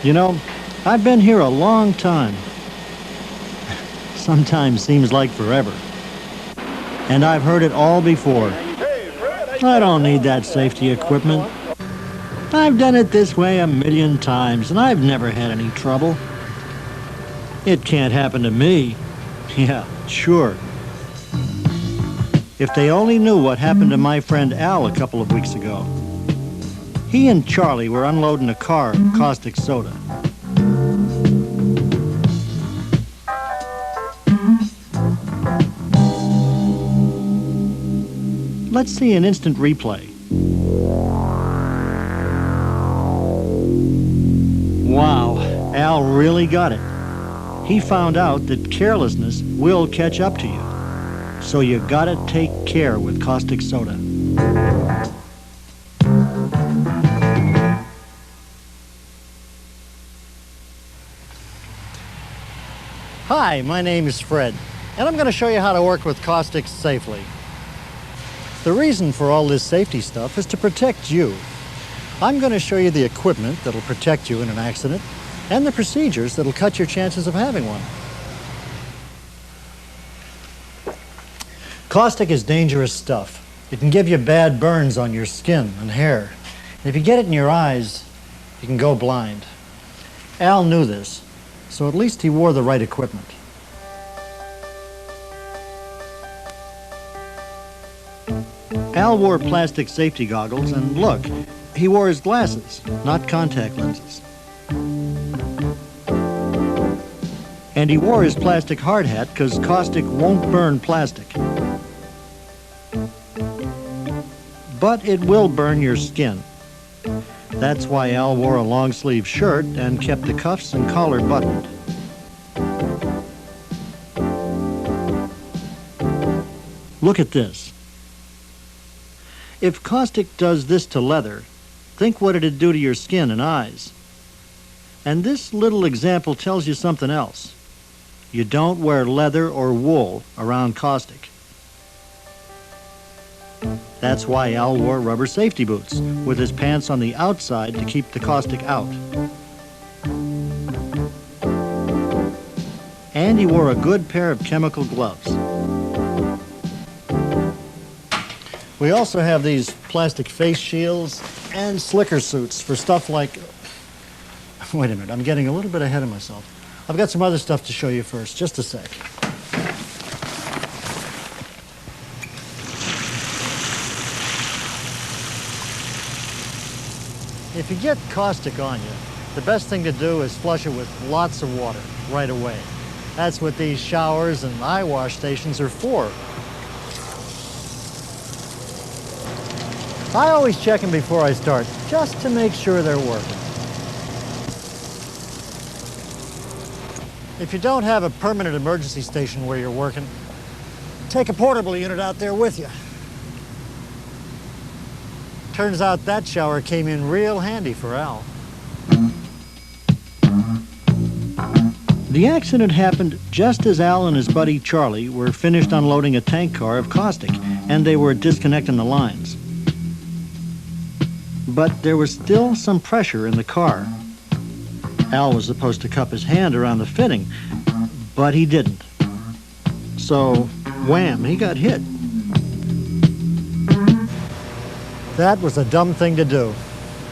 You know, I've been here a long time. Sometimes seems like forever. And I've heard it all before. I don't need that safety equipment. I've done it this way a million times, and I've never had any trouble. It can't happen to me. Yeah, sure. If they only knew what happened to my friend Al a couple of weeks ago. He and Charlie were unloading a car of caustic soda. Let's see an instant replay. Wow, Al really got it. He found out that carelessness will catch up to you. So you gotta take care with caustic soda. Hi, my name is Fred, and I'm going to show you how to work with caustic safely. The reason for all this safety stuff is to protect you. I'm going to show you the equipment that'll protect you in an accident and the procedures that'll cut your chances of having one. Caustic is dangerous stuff. It can give you bad burns on your skin and hair. And if you get it in your eyes, you can go blind. Al knew this, so at least he wore the right equipment. Al wore plastic safety goggles, and look, he wore his glasses, not contact lenses. And he wore his plastic hard hat because caustic won't burn plastic. But it will burn your skin. That's why Al wore a long-sleeve shirt and kept the cuffs and collar buttoned. Look at this. If caustic does this to leather, think what it'd do to your skin and eyes. And this little example tells you something else. You don't wear leather or wool around caustic. That's why Al wore rubber safety boots with his pants on the outside to keep the caustic out. And he wore a good pair of chemical gloves. We also have these plastic face shields and slicker suits for stuff like... Wait a minute, I'm getting a little bit ahead of myself. I've got some other stuff to show you first, just a sec. If you get caustic on you, the best thing to do is flush it with lots of water right away. That's what these showers and eye wash stations are for. I always check them before I start, just to make sure they're working. If you don't have a permanent emergency station where you're working, take a portable unit out there with you. Turns out that shower came in real handy for Al. The accident happened just as Al and his buddy Charlie were finished unloading a tank car of caustic, and they were disconnecting the lines. But there was still some pressure in the car. Al was supposed to cup his hand around the fitting, but he didn't. So, wham, he got hit. That was a dumb thing to do.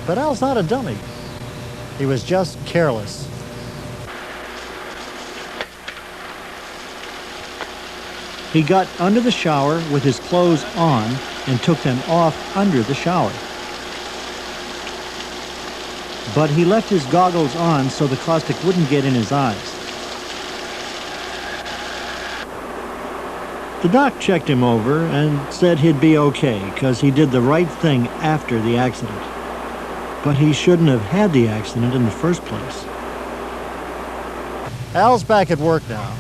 But Al's not a dummy. He was just careless. He got under the shower with his clothes on and took them off under the shower. But he left his goggles on so the caustic wouldn't get in his eyes. The doc checked him over and said he'd be okay because he did the right thing after the accident. But he shouldn't have had the accident in the first place. Al's back at work now,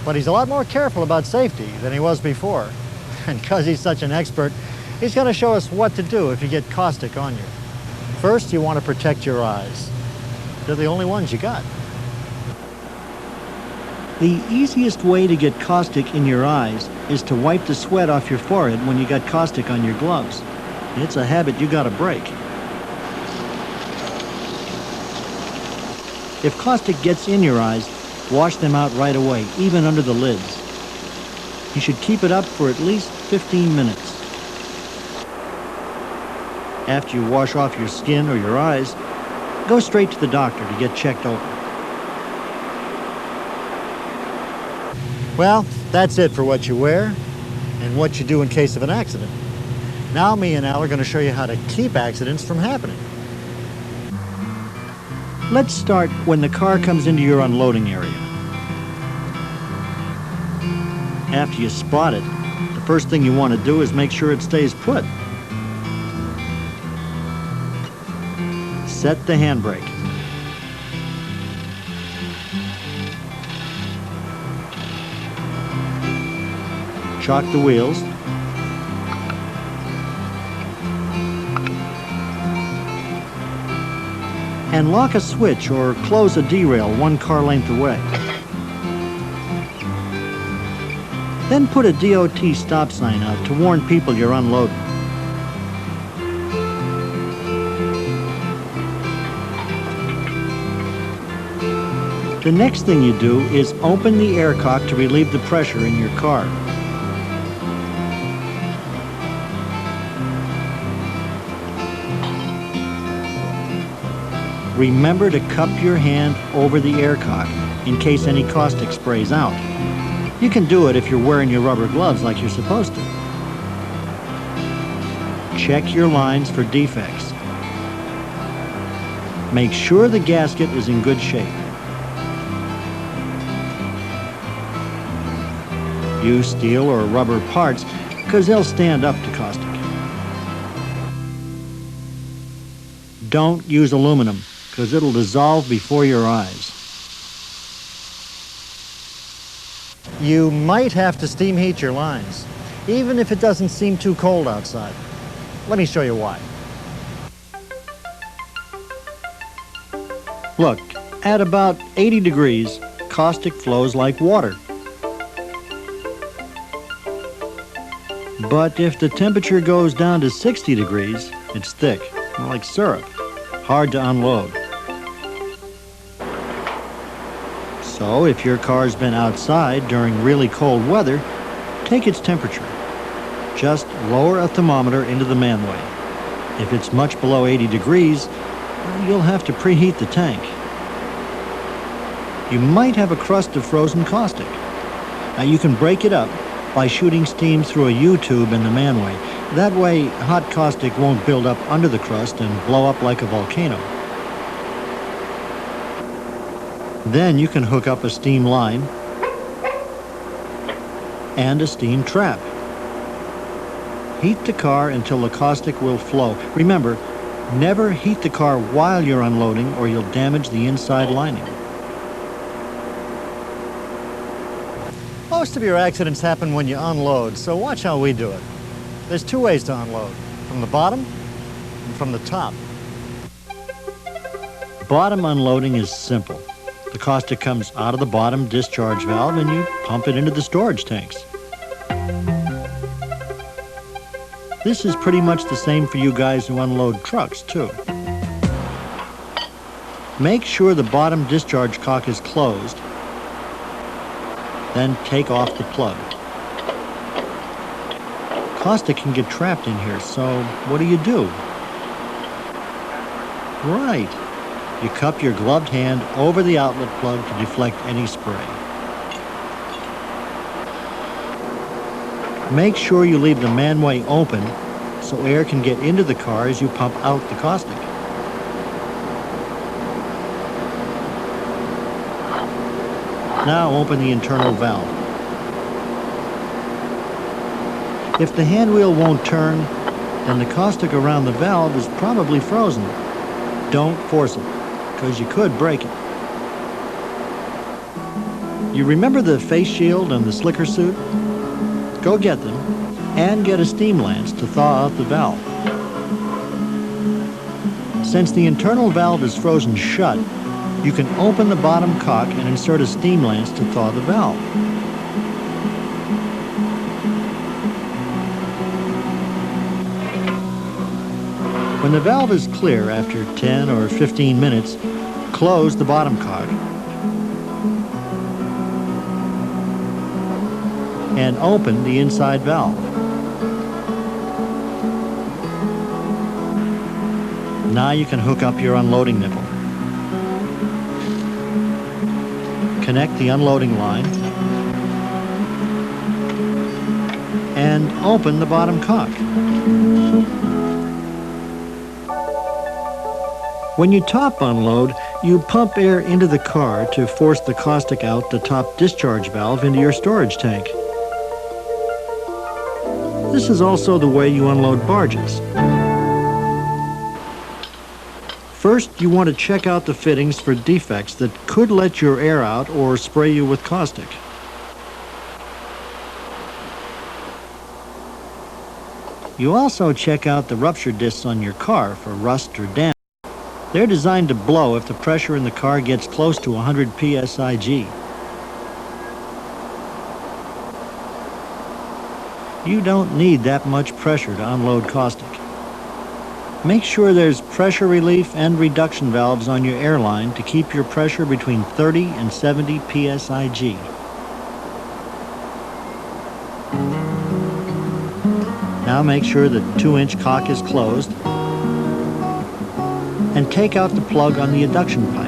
but he's a lot more careful about safety than he was before. And because he's such an expert, he's going to show us what to do if you get caustic on you. First, you want to protect your eyes. They're the only ones you got. The easiest way to get caustic in your eyes is to wipe the sweat off your forehead when you got caustic on your gloves. It's a habit you gotta break. If caustic gets in your eyes, wash them out right away, even under the lids. You should keep it up for at least 15 minutes. After you wash off your skin or your eyes, go straight to the doctor to get checked over. Well, that's it for what you wear and what you do in case of an accident. Now me and Al are going to show you how to keep accidents from happening. Let's start when the car comes into your unloading area. After you spot it, the first thing you want to do is make sure it stays put. Set the handbrake. Chock the wheels. And lock a switch or close a derail one car length away. Then put a DOT stop sign out to warn people you're unloading. The next thing you do is open the aircock to relieve the pressure in your car. Remember to cup your hand over the aircock in case any caustic sprays out. You can do it if you're wearing your rubber gloves like you're supposed to. Check your lines for defects. Make sure the gasket is in good shape. Use steel or rubber parts because they'll stand up to caustic. Don't use aluminum because it'll dissolve before your eyes. You might have to steam heat your lines, even if it doesn't seem too cold outside. Let me show you why. Look, at about 80 degrees, caustic flows like water. But if the temperature goes down to 60 degrees, it's thick, like syrup, hard to unload. So if your car's been outside during really cold weather, take its temperature. Just lower a thermometer into the manway. If it's much below 80 degrees, you'll have to preheat the tank. You might have a crust of frozen caustic. Now you can break it up by shooting steam through a U-tube in the manway. That way, hot caustic won't build up under the crust and blow up like a volcano. Then you can hook up a steam line and a steam trap. Heat the car until the caustic will flow. Remember, never heat the car while you're unloading or you'll damage the inside lining. Most of your accidents happen when you unload, so watch how we do it. There's two ways to unload, from the bottom and from the top. Bottom unloading is simple. The caustic comes out of the bottom discharge valve and you pump it into the storage tanks. This is pretty much the same for you guys who unload trucks, too. Make sure the bottom discharge cock is closed, then take off the plug. Caustic can get trapped in here, so what do? Right. You cup your gloved hand over the outlet plug to deflect any spray. Make sure you leave the manway open so air can get into the car as you pump out the caustic. Now open the internal valve. If the hand wheel won't turn, then the caustic around the valve is probably frozen. Don't force it, because you could break it. You remember the face shield and the slicker suit? Go get them and get a steam lance to thaw out the valve. Since the internal valve is frozen shut, you can open the bottom cock and insert a steam lance to thaw the valve. When the valve is clear after 10 or 15 minutes, close the bottom cock and open the inside valve. Now you can hook up your unloading nipple. Connect the unloading line and open the bottom cock. When you top unload, you pump air into the car to force the caustic out the top discharge valve into your storage tank. This is also the way you unload barges. First, you want to check out the fittings for defects that could let your air out or spray you with caustic. You also check out the rupture discs on your car for rust or damage. They're designed to blow if the pressure in the car gets close to 100 psig. You don't need that much pressure to unload caustic. Make sure there's pressure relief and reduction valves on your airline to keep your pressure between 30 and 70 psig. Now make sure the 2-inch cock is closed and take out the plug on the adduction pipe.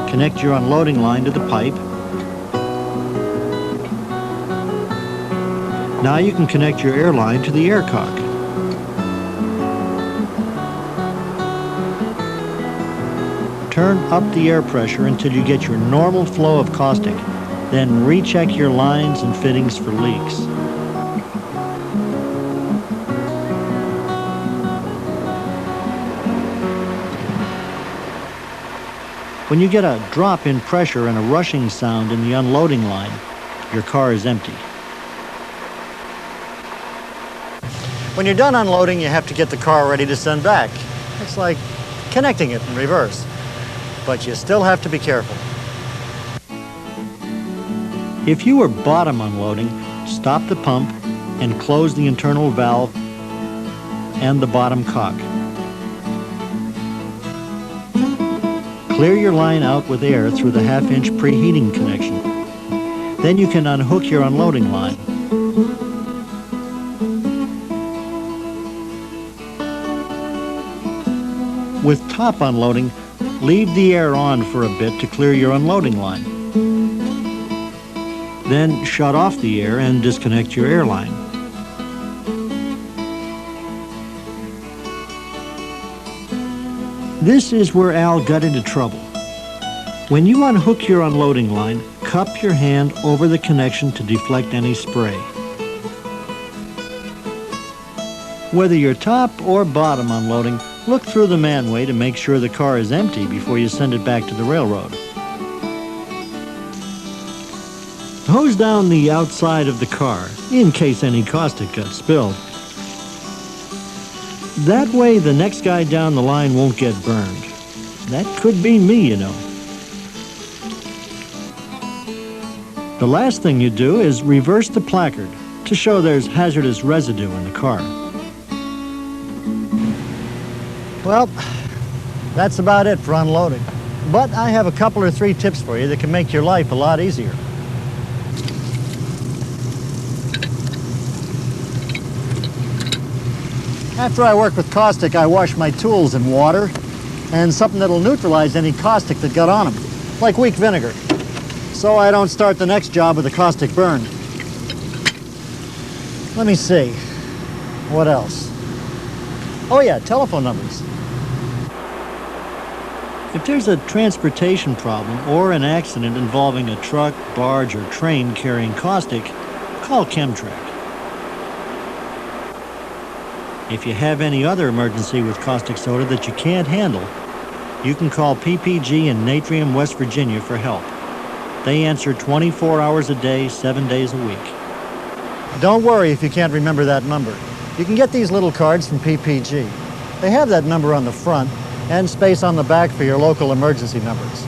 Connect your unloading line to the pipe. Now you can connect your air line to the air cock. Turn up the air pressure until you get your normal flow of caustic. Then recheck your lines and fittings for leaks. When you get a drop in pressure and a rushing sound in the unloading line, your car is empty. When you're done unloading, you have to get the car ready to send back. It's like connecting it in reverse, but you still have to be careful. If you were bottom unloading, stop the pump and close the internal valve and the bottom cock. Clear your line out with air through the 1/2-inch preheating connection. Then you can unhook your unloading line. With top unloading, leave the air on for a bit to clear your unloading line. Then shut off the air and disconnect your air line. This is where Al got into trouble. When you unhook your unloading line, cup your hand over the connection to deflect any spray. Whether you're top or bottom unloading, look through the manway to make sure the car is empty before you send it back to the railroad. Hose down the outside of the car in case any caustic got spilled. That way the next guy down the line won't get burned. That could be me, you know. The last thing you do is reverse the placard to show there's hazardous residue in the car. Well, that's about it for unloading. But I have a couple or 3 tips for you that can make your life a lot easier. After I work with caustic, I wash my tools in water and something that'll neutralize any caustic that got on them, like weak vinegar, so I don't start the next job with a caustic burn. Let me see. What else? Oh yeah, telephone numbers. If there's a transportation problem or an accident involving a truck, barge, or train carrying caustic, call Chemtrack. If you have any other emergency with caustic soda that you can't handle, you can call PPG in Natrium, West Virginia for help. They answer 24 hours a day, 7 days a week. Don't worry if you can't remember that number. You can get these little cards from PPG. They have that number on the front and space on the back for your local emergency numbers.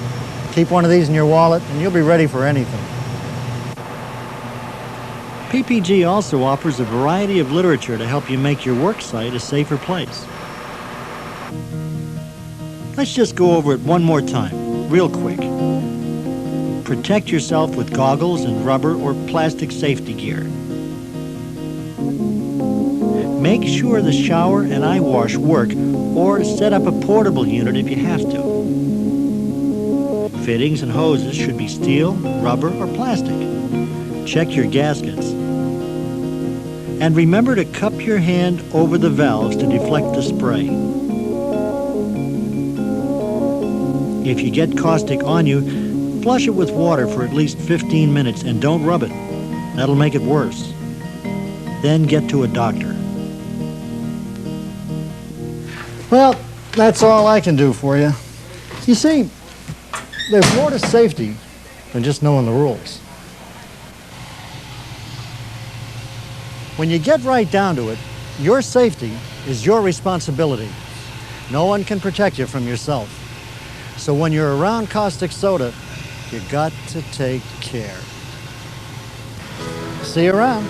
Keep one of these in your wallet and you'll be ready for anything. PPG also offers a variety of literature to help you make your work site a safer place. Let's just go over it one more time, real quick. Protect yourself with goggles and rubber or plastic safety gear. Make sure the shower and eye wash work, or set up a portable unit if you have to. Fittings and hoses should be steel, rubber, or plastic. Check your gaskets. And remember to cup your hand over the valves to deflect the spray. If you get caustic on you, flush it with water for at least 15 minutes and don't rub it. That'll make it worse. Then get to a doctor. Well, that's all I can do for you. You see, there's more to safety than just knowing the rules. When you get right down to it, your safety is your responsibility. No one can protect you from yourself. So when you're around caustic soda, you got to take care. See you around.